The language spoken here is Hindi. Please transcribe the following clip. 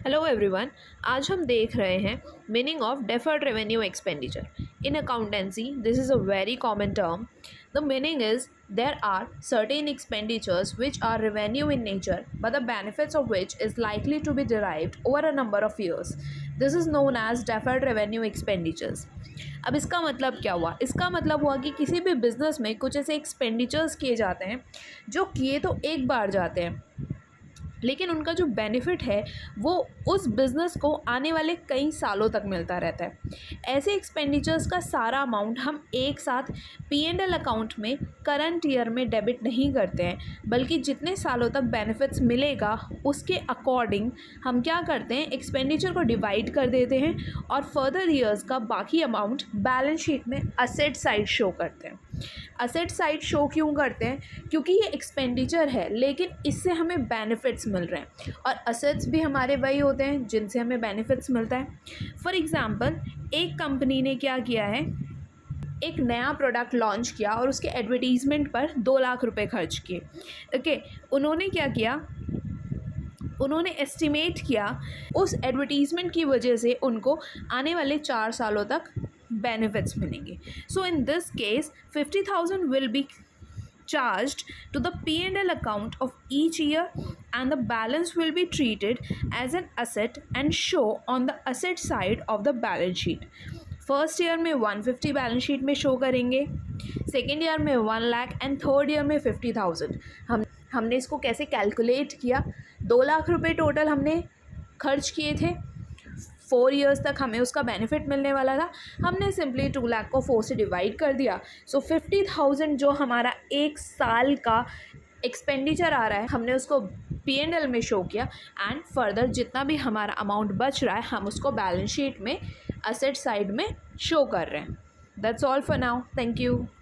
Hello everyone. आज हम देख रहे हैं meaning of deferred revenue expenditure in accountancy. This is a very common term. The meaning is there are certain expenditures which are revenue in nature but the benefits of which is likely to be derived over a number of years. This is known as deferred revenue expenditures. अब इसका मतलब क्या हुआ? इसका मतलब हुआ कि किसी भी बिजनेस में कुछ ऐसे एक्सपेंडिचर्स किए जाते हैं जो किए तो एक बार जाते हैं, लेकिन उनका जो बेनिफिट है वो उस बिज़नेस को आने वाले कई सालों तक मिलता रहता है। ऐसे एक्सपेंडिचर्स का सारा अमाउंट हम एक साथ P&L अकाउंट में करंट ईयर में डेबिट नहीं करते हैं, बल्कि जितने सालों तक बेनिफिट्स मिलेगा उसके अकॉर्डिंग हम क्या करते हैं, एक्सपेंडिचर को डिवाइड कर देते हैं और फर्दर ईयर्स का बाकी अमाउंट बैलेंस शीट में असेट साइड शो करते हैं। असेट साइड शो क्यों करते हैं? क्योंकि ये एक्सपेंडिचर है लेकिन इससे हमें बेनिफिट्स मिल रहे हैं, और असेट्स भी हमारे वही होते हैं जिनसे हमें बेनिफिट्स मिलता है। फॉर एग्ज़ाम्पल, एक कंपनी ने क्या किया है, एक नया प्रोडक्ट लॉन्च किया और उसके एडवर्टीज़मेंट पर 2 लाख रुपए खर्च किए। ओके, उन्होंने क्या किया, उन्होंने एस्टिमेट किया उस एडवर्टीज़मेंट की वजह से उनको आने वाले 4 सालों तक benefits मिलेंगे. So in this case 50,000 will be charged to the P&L account of each year and the balance will be treated as an asset and show on the asset side of the balance sheet. First year में 150 बैलेंस शीट में शो करेंगे, सेकेंड ईयर में 1 लाख एंड थर्ड ईयर में 50,000. हमने इसको कैसे कैलकुलेट किया? 2 लाख रुपए टोटल हमने खर्च किए थे, 4 ईयर्स तक हमें उसका बेनिफिट मिलने वाला था। हमने सिंपली 2 लाख को 4 से डिवाइड कर दिया। सो 50,000 जो हमारा एक साल का एक्सपेंडिचर आ रहा है हमने उसको P&L में शो किया, एंड फर्दर जितना भी हमारा अमाउंट बच रहा है हम उसको बैलेंस शीट में असेट साइड में शो कर रहे हैं. That's all for now. Thank you.